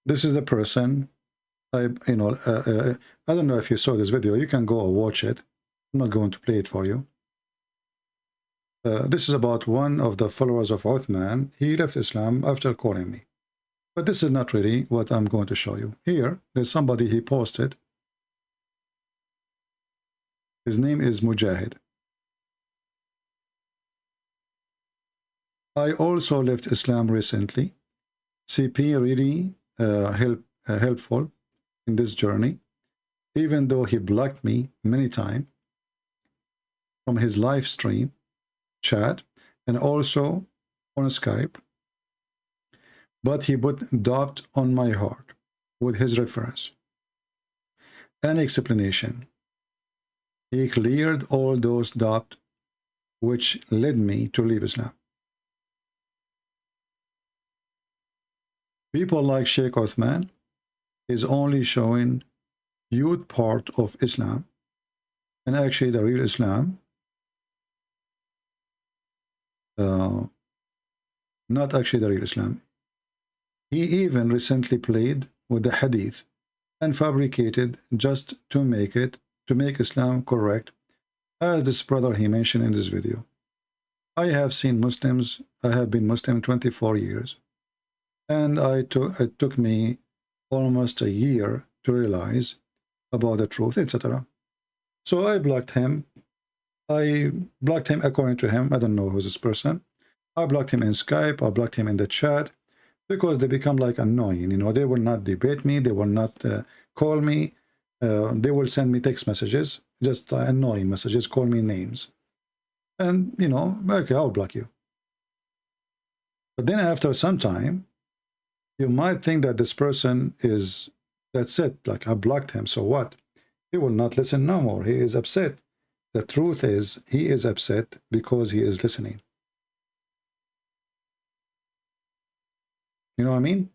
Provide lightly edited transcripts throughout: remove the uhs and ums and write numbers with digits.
This is the person. I don't know if you saw this video. You can go and watch it. I'm not going to play it for you. This is about one of the followers of Uthman. He left Islam after calling me. But this is not really what I'm going to show you. Here, there's somebody he posted. His name is Mujahid. I also left Islam recently. CP really helpful in this journey, even though he blocked me many times from his live stream chat and also on Skype. But he put doubt on my heart with his reference and explanation. He cleared all those doubts which led me to leave Islam. People like Sheikh Uthman is only showing youth part of Islam, and actually the real Islam, not actually the real Islam. He even recently played with the hadith and fabricated just to make Islam correct, as this brother he mentioned in this video. I have seen Muslims. I have been Muslim 24 years, and it took me almost a year to realize about the truth, etc. So I blocked him. I blocked him according to him. I don't know who's this person. I blocked him in Skype. I blocked him in the chat because they become like annoying. You know, they will not debate me. They will not call me. They will send me text messages, just annoying messages, call me names. And, you know, okay, I'll block you. But then after some time, you might think that this person is, that's it, like I blocked him, so what? He will not listen no more. He is upset. The truth is, he is upset because he is listening. You know what I mean?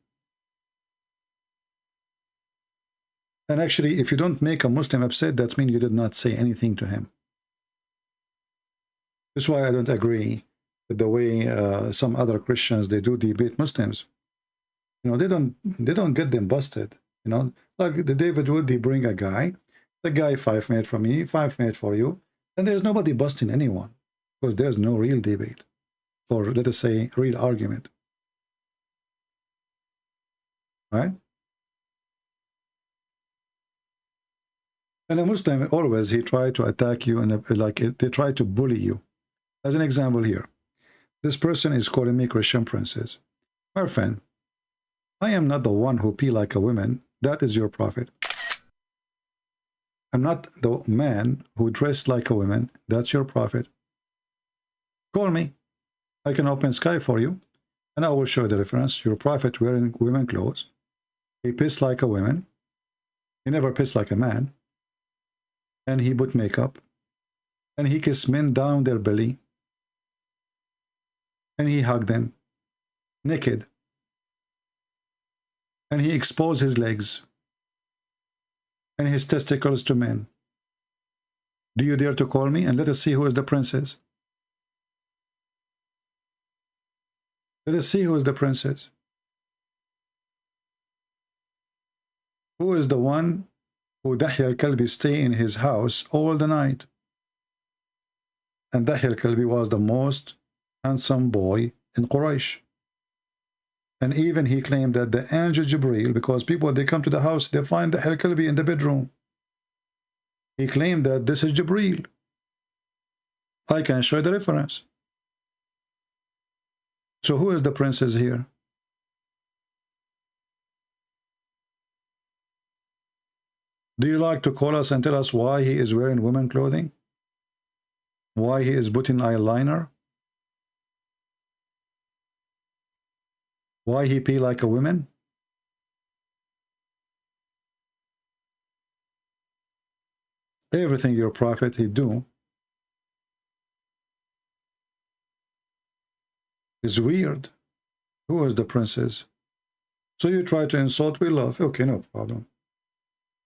And actually, if you don't make a Muslim upset, that means you did not say anything to him. That's why I don't agree with the way some other Christians, they do debate Muslims. You know, they don't get them busted. You know, like the David Wood, they bring a guy, the guy 5 minutes for me, 5 minutes for you, and there's nobody busting anyone because there's no real debate, or let us say real argument. Right? And a Muslim always, he tried to attack you and like they try to bully you. As an example here, this person is calling me Christian princess. My friend, I am not the one who pee like a woman. That is your prophet. I'm not the man who dressed like a woman. That's your prophet. Call me. I can open Sky for you, and I will show you the difference. Your prophet wearing women clothes. He pissed like a woman. He never pissed like a man. And he put makeup. And he kissed men down their belly. And he hugged them naked. And he exposed his legs and his testicles to men. Do you dare to call me? And let us see who is the princess. Let us see who is the princess. Who is the one who Dahya al-Kalbi stay in his house all the night? And Dahya al-Kalbi was the most handsome boy in Quraysh. And even he claimed that the angel Jibreel, because people, they come to the house, they find the al-Kalbi in the bedroom. He claimed that this is Jibreel. I can show you the reference. So who is the princess here? Do you like to call us and tell us why he is wearing women clothing? Why he is putting eyeliner? Why he pee like a woman? Everything your prophet he do is weird. Who is the princess? So you try to insult with love. Okay, no problem.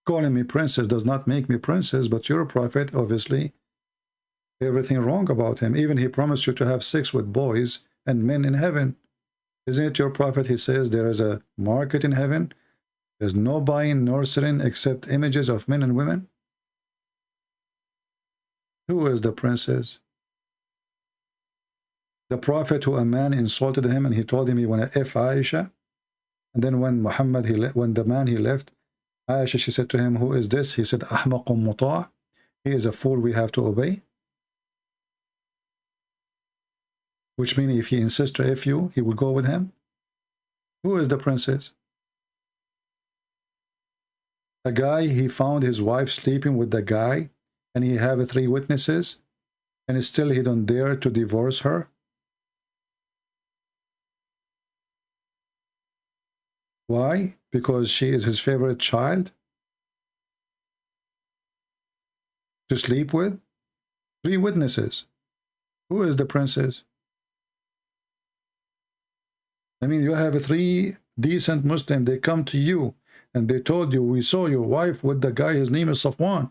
Calling me princess does not make me princess, but your prophet, obviously, everything wrong about him. Even he promised you to have sex with boys and men in heaven. Isn't it your prophet? He says there is a market in heaven There's no buying nor selling except images of men and women. Who is the princess? The prophet who a man insulted him and he told him he want to F Aisha. And then when when the man he left, Aisha, she said to him, who is this? He said, Ahmaqun muta'. He is a fool we have to obey. Which means if he insists to F you, he will go with him. Who is the princess? A guy, he found his wife sleeping with the guy, and he have 3 witnesses, and still he don't dare to divorce her. Why? Because she is his favorite child to sleep with? 3 witnesses. Who is the princess? I mean, you have 3 decent Muslims, they come to you, and they told you, we saw your wife with the guy, his name is Safwan.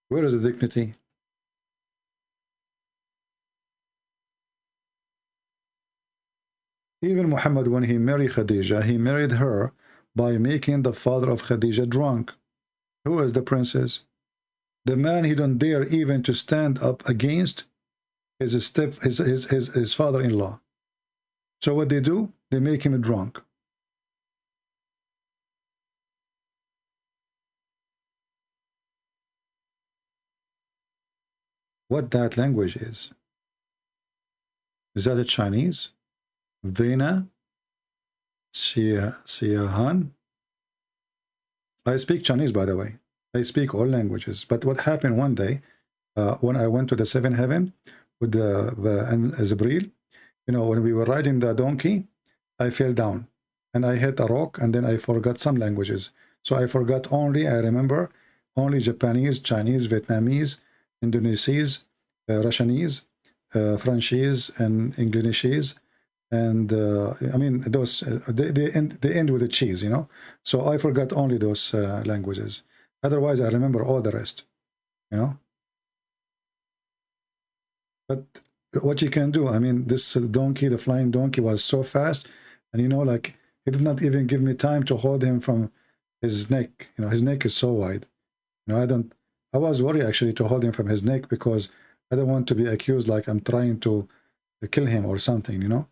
Where is the dignity? Even Muhammad, when he married Khadija, he married her by making the father of Khadija drunk. Who is the princess? The man he don't dare even to stand up against his father-in-law. So what they do? They make him drunk. What that language is? Is that a Chinese? Vena? Siahan? I speak Chinese, by the way. I speak all languages. But what happened one day, when I went to the 7th heaven with the Zibril, you know, when we were riding the donkey, I fell down and I hit a rock, and then I forgot some languages. So I forgot only, I remember only Japanese, Chinese, Vietnamese, Indonesian, Russianese, Frenchese, and Englishese. And I mean, those they end with a cheese, you know. So I forgot only those languages. Otherwise, I remember all the rest, you know. But what you can do, I mean, this donkey, the flying donkey, was so fast, and you know, like, he did not even give me time to hold him from his neck. You know, his neck is so wide. You know, I was worried actually to hold him from his neck, because I don't want to be accused like I'm trying to kill him or something, you know,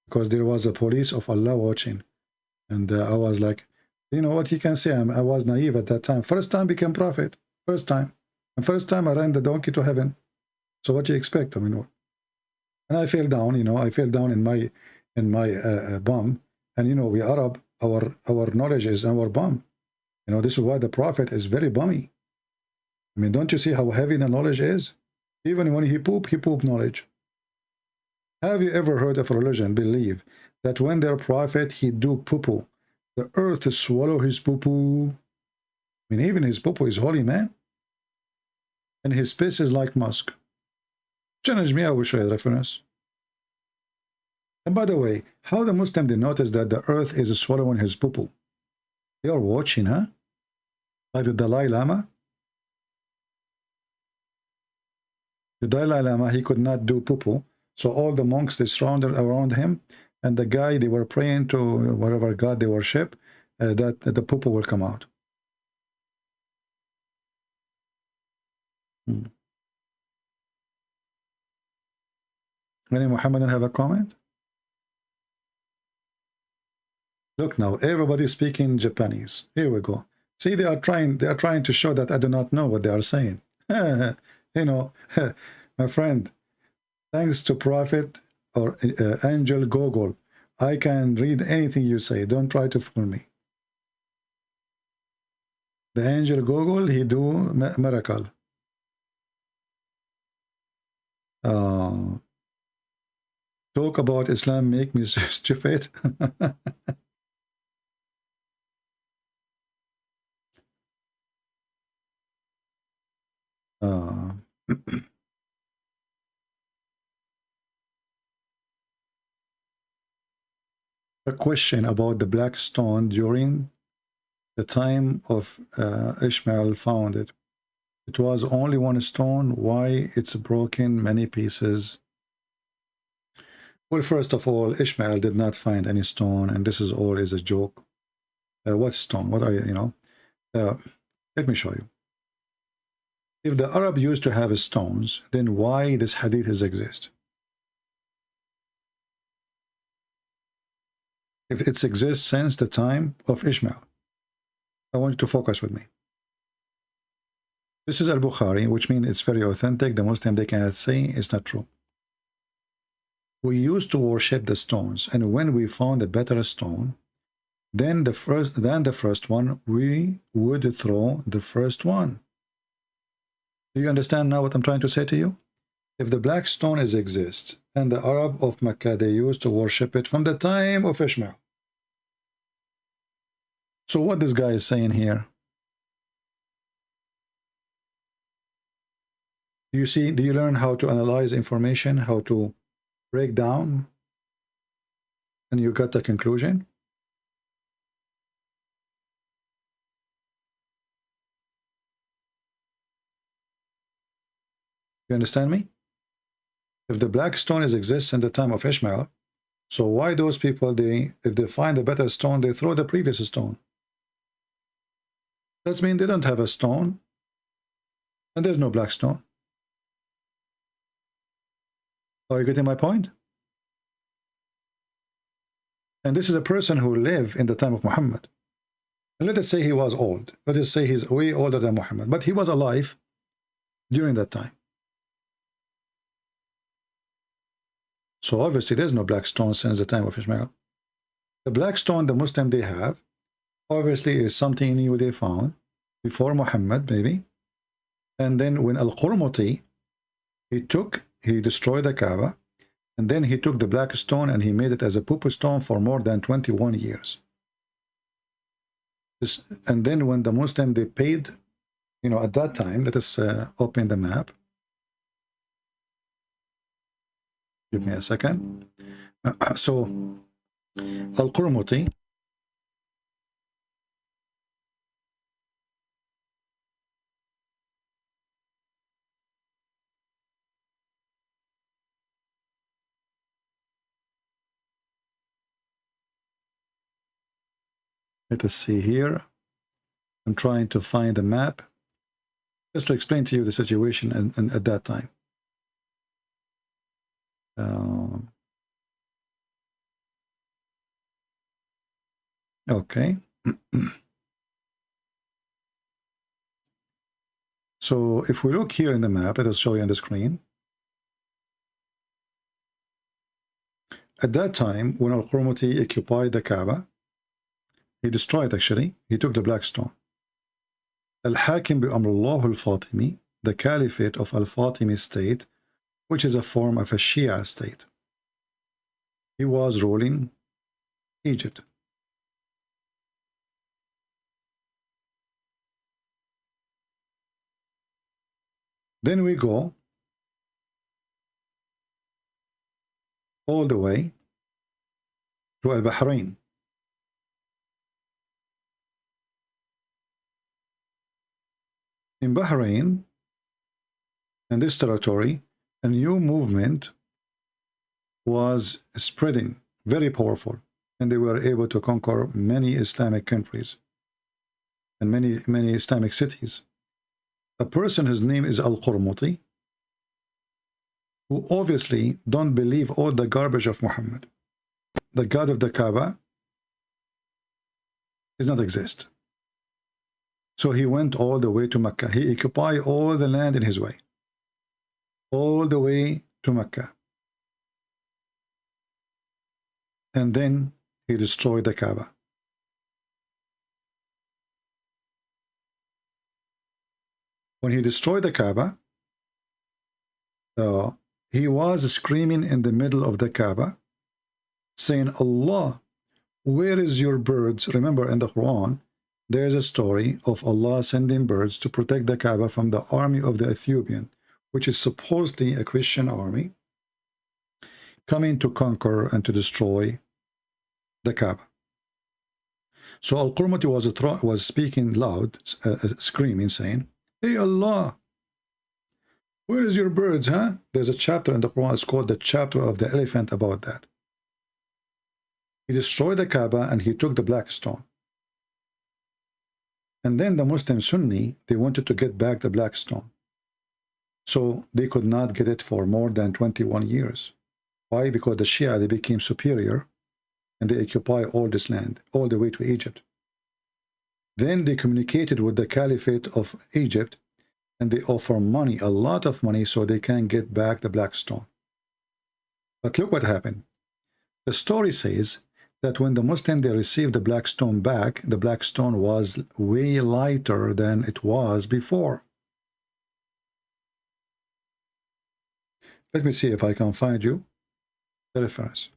because there was a police of Allah watching. And I was like, you know what you can say, I was naive at that time. First time became prophet, first time. And first time I ran the donkey to heaven. So what do you expect? I mean, and I fell down, you know, I fell down in my bum. And, you know, we Arab, our knowledge is our bum. You know, this is why the prophet is very bummy. I mean, don't you see how heavy the knowledge is? Even when he poop knowledge. Have you ever heard of a religion believe that when their prophet he do poo-poo, the earth swallow his poo-poo? I mean, even his poo-poo is holy, man. And his piss is like musk. Challenge me, I will show you the reference. And by the way, how the Muslim they notice that the earth is swallowing his poo-poo? They are watching, huh? Like the Dalai Lama. The Dalai Lama, he could not do poo-poo. So all the monks, they surrounded around him. And the guy, they were praying to whatever god they worship, that the poo-poo will come out. Any Muhammadan have a comment? Look now, everybody speaking Japanese. Here we go. See, they are trying to show that I do not know what they are saying. You know, my friend, thanks to Prophet or Angel Gogol, I can read anything you say. Don't try to fool me. The Angel Gogol, he do miracle. Talk about Islam make me stupid. A question about the black stone during the time of Ishmael found it. It was only one stone. Why it's broken many pieces? Well, first of all, Ishmael did not find any stone, and this is all is a joke. What stone? What are you, let me show you. If the Arab used to have stones, then why this hadith exist? If it exists since the time of Ishmael. I want you to focus with me. This is Al-Bukhari, which means it's very authentic. The Muslim, they cannot say it's not true. We used to worship the stones, and when we found a better stone, then the first one, we would throw the first one. Do you understand now what I'm trying to say to you? If the black stone exists, and the Arab of Mecca, they used to worship it from the time of Ishmael. So what this guy is saying here? Do you see? Do you learn how to analyze information, how to break down, and you got the conclusion? You understand me? If the black stone exists in the time of Ishmael, so why those people, if they find a better stone, they throw the previous stone? That means they don't have a stone, and there's no black stone. Are you getting my point? And this is a person who lived in the time of Muhammad. And let us say he was old. Let us say he's way older than Muhammad, but he was alive during that time. So obviously there's no black stone since the time of Ishmael. The black stone the Muslim they have, obviously is something new they found before Muhammad, maybe. And then when Al-Qurmuti, he destroyed the Kaaba, and then he took the black stone and he made it as a pupu stone for more than 21 years. And then when the Muslim, they paid, at that time, let us open the map. Give me a second. So, Al-Qurmuti, let us see here. I'm trying to find a map just to explain to you the situation and at that time. Okay. So if we look here in the map, let us show you on the screen. At that time, when Al-Qurmuti occupied the Kaaba, he destroyed, actually, he took the black stone. Al-Hakim bi Amrullah al-Fatimi, the Caliphate of Al-Fatimi state, which is a form of a Shia state. He was ruling Egypt. Then we go all the way to Al-Bahrain. In Bahrain, in this territory, a new movement was spreading, very powerful, and they were able to conquer many Islamic countries and many Islamic cities. A person, his name is Al-Qurmuti, who obviously don't believe all the garbage of Muhammad. The God of the Kaaba does not exist. So he went all the way to Mecca. He occupied all the land in his way, all the way to Mecca. And then he destroyed the Kaaba. When he destroyed the Kaaba, he was screaming in the middle of the Kaaba, saying, Allah, where is your birds? Remember, in the Quran, there's a story of Allah sending birds to protect the Kaaba from the army of the Ethiopian, which is supposedly a Christian army, coming to conquer and to destroy the Kaaba. So Al-Qurmuti was speaking loud, screaming, saying, Hey Allah, where is your birds, huh? There's a chapter in the Quran, it's called the chapter of the elephant about that. He destroyed the Kaaba and he took the black stone. And then the Muslim Sunni, they wanted to get back the black stone. So they could not get it for more than 21 years. Why? Because the Shia, they became superior and they occupy all this land, all the way to Egypt. Then they communicated with the Caliphate of Egypt and they offer money, a lot of money, so they can get back the black stone. But look what happened. The story says that when the Muslim, they received the black stone back, the black stone was way lighter than it was before. Let me see if I can find you the reference.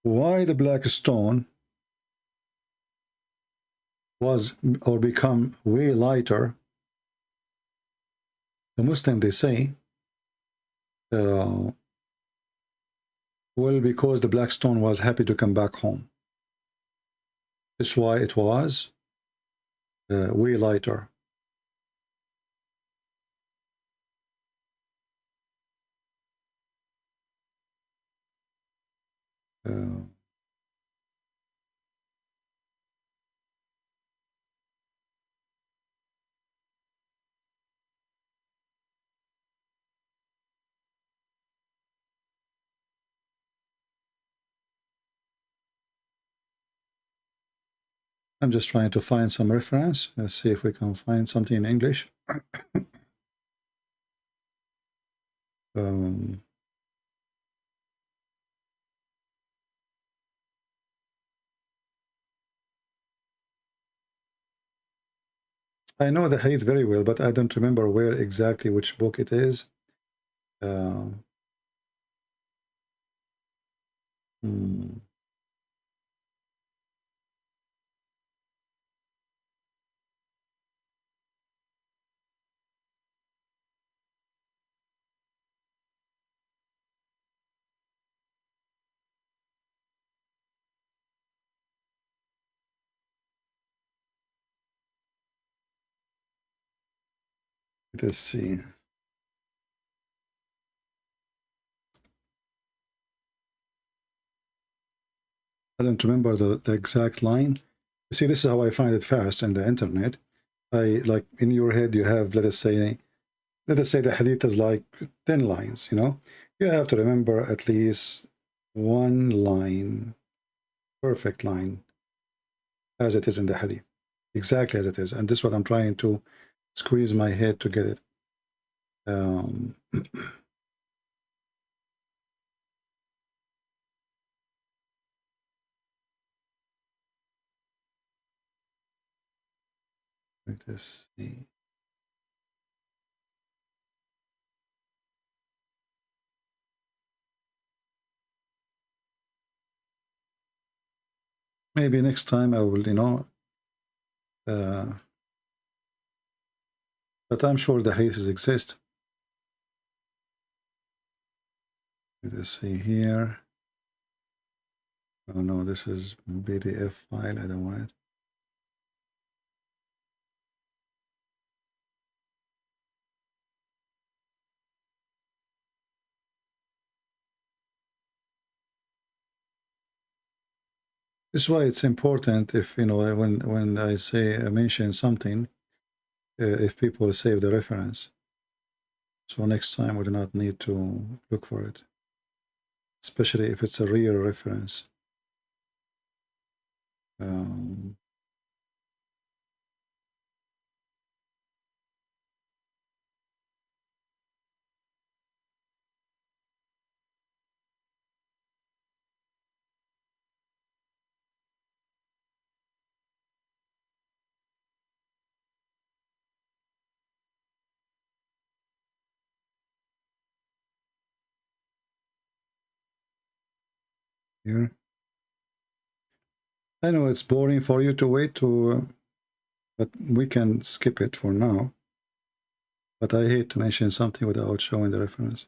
Why the black stone was or become way lighter? The Muslim, they say, well, because the black stone was happy to come back home. That's why it was way lighter. Uh, I'm just trying to find some reference. Let's see if we can find something in English. um, I know the hadith very well, but I don't remember where exactly, which book it is. Uh, hmm. Let's see. I don't remember the exact line. You see, this is how I find it fast in the internet. I like in your head you have, let us say the hadith is like 10 lines, you know. You have to remember at least one line, perfect line, as it is in the hadith. Exactly as it is. And this is what I'm trying to squeeze my head to get it. Let us see. Maybe next time I will, you know, but I'm sure the hadiths exist. Let us see here. Oh no, this is PDF file. I don't want it. This is why it's important if, you know, when I say, I mention something, if people save the reference. So next time we do not need to look for it, especially if it's a real reference. Here. I know it's boring for you to wait to, but we can skip it for now. But I hate to mention something without showing the reference.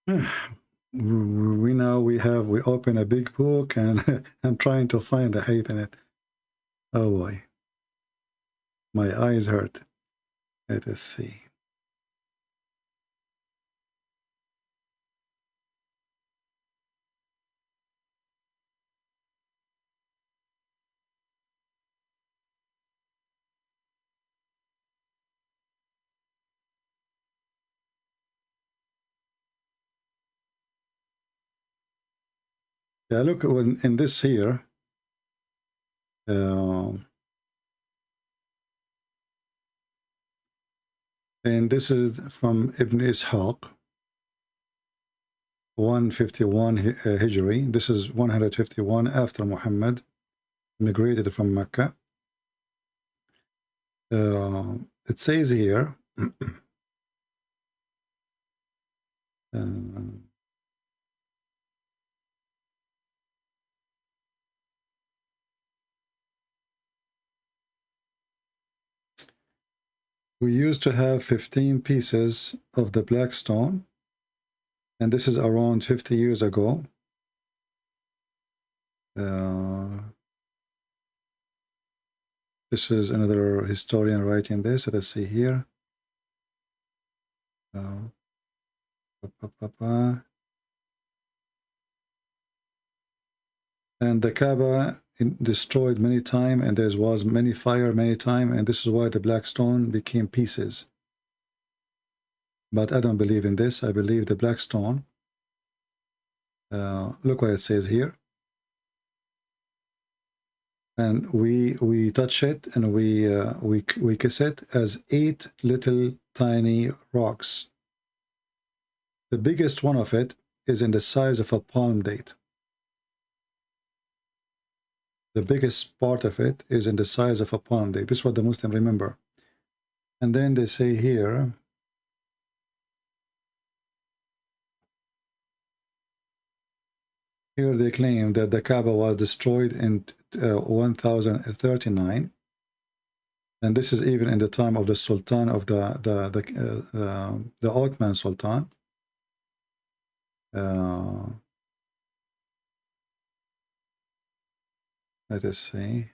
We open a big book and I'm trying to find the hate in it. Oh boy, my eyes hurt. Let us see. Yeah, look, in this here, and this is from Ibn Ishaq, 151 Hijri. This is 151 after Muhammad migrated from Mecca. It says here, we used to have 15 pieces of the black stone, and this is around 50 years ago. This is another historian writing this. Let's see here. And the Kaaba destroyed many times, and there was many fire many times, and this is why the black stone became pieces. But I don't believe in this. I believe the black stone. Look what it says here. And we touch it and we kiss it as 8 little tiny rocks. The biggest one of it is in the size of a palm date. The biggest part of it is in the size of a palm date. This is what the Muslims remember. And then they say here, they claim that the Kaaba was destroyed in 1039. And this is even in the time of the Sultan of the Ottoman Sultan. Let us see.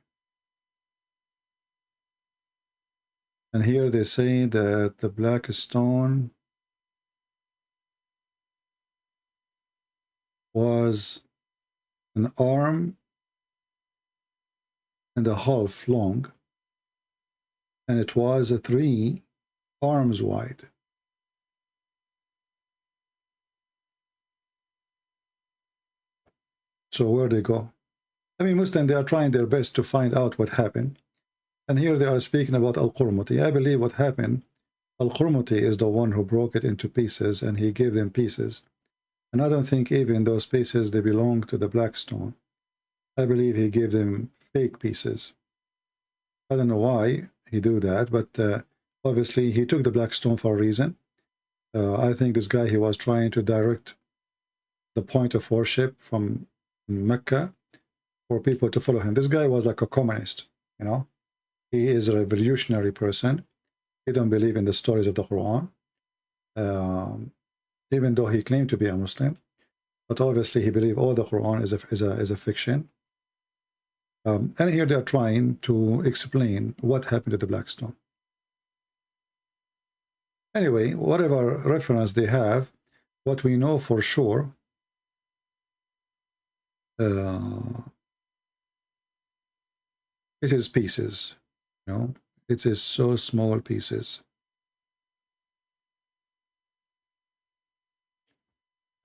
And here they say that the black stone was an arm and a half long, and it was 3 arms wide. So where they go? I mean, Muslims, they are trying their best to find out what happened. And here they are speaking about Al-Qurmuti. I believe what happened, Al-Qurmuti is the one who broke it into pieces, and he gave them pieces. And I don't think even those pieces, they belong to the black stone. I believe he gave them fake pieces. I don't know why he do that, but obviously he took the black stone for a reason. I think this guy, he was trying to direct the point of worship from Mecca for people to follow him. This guy was like a communist, you know. He is a revolutionary person. He don't believe in the stories of the Quran, even though he claimed to be a Muslim. But obviously he believed all the Quran is a fiction. And here they are trying to explain what happened to the black stone. Anyway, whatever reference they have, what we know for sure, it is pieces, you know, it is so small pieces.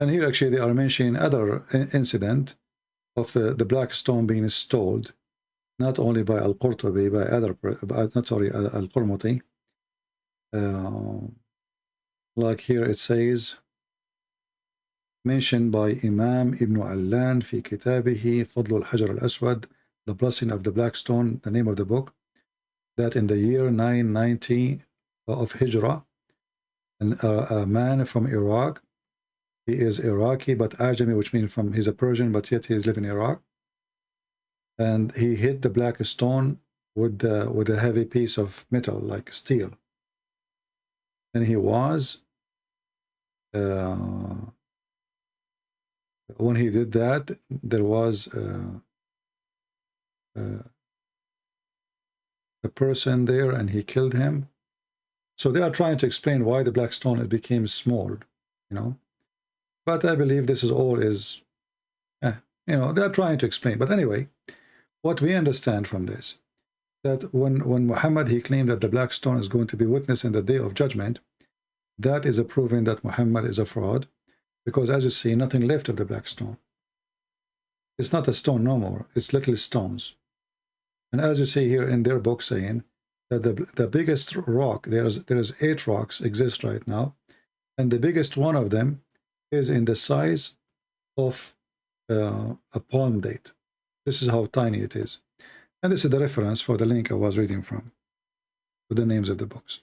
And here actually they are mentioning other incident of the black stone being stolen, not only by Al-Qurtubi, by other, Al-Qurmuti. Like here it says, mentioned by Imam Ibn Allan في كتابه فضل الحجر الأسود, the blessing of the black stone, the name of the book, that in the year 990 of Hijrah, a man from Iraq He is Iraqi, but Ajami, which means he's a Persian, but yet he lives in Iraq. And he hit the black stone with a heavy piece of metal, like steel. And he was, when he did that, there was a person there, and he killed him. So they are trying to explain why the black stone it became small, you know. But I believe this is all you know, they're trying to explain. But anyway, what we understand from this, that when Muhammad, he claimed that the black stone is going to be witness in the day of judgment, that is a proving that Muhammad is a fraud, because as you see, nothing left of the black stone. It's not a stone no more, it's little stones. And as you see here in their book saying that the biggest rock, there's 8 rocks exist right now, and the biggest one of them is in the size of a palm date. This is how tiny it is. And this is the reference for the link I was reading from, with the names of the books.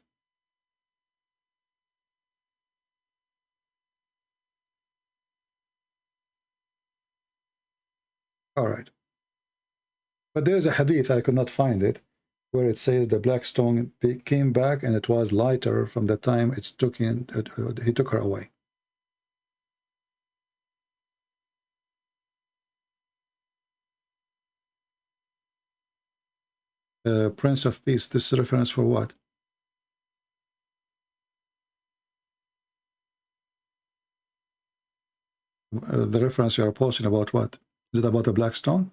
All right. But there's a hadith, I could not find it, where it says the black stone came back and it was lighter from the time he took her away. Prince of Peace, this is a reference for what? The reference you are posting about what? Is it about a black stone?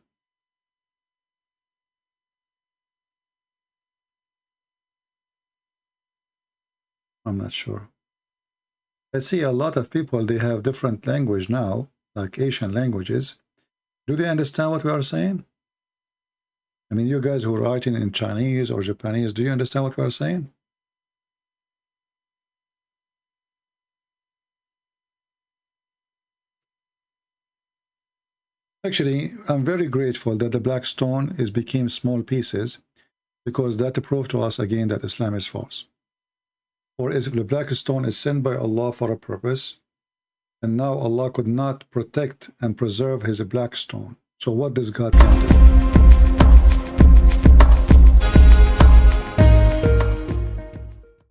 I'm not sure. I see a lot of people, they have different language now, like Asian languages. Do they understand what we are saying? I mean, you guys who are writing in Chinese or Japanese, do you understand what we are saying? Actually, I'm very grateful that the black stone became small pieces, because that proved to us again that Islam is false. Or if the black stone is sent by Allah for a purpose, and now Allah could not protect and preserve his black stone. So what does God come to do?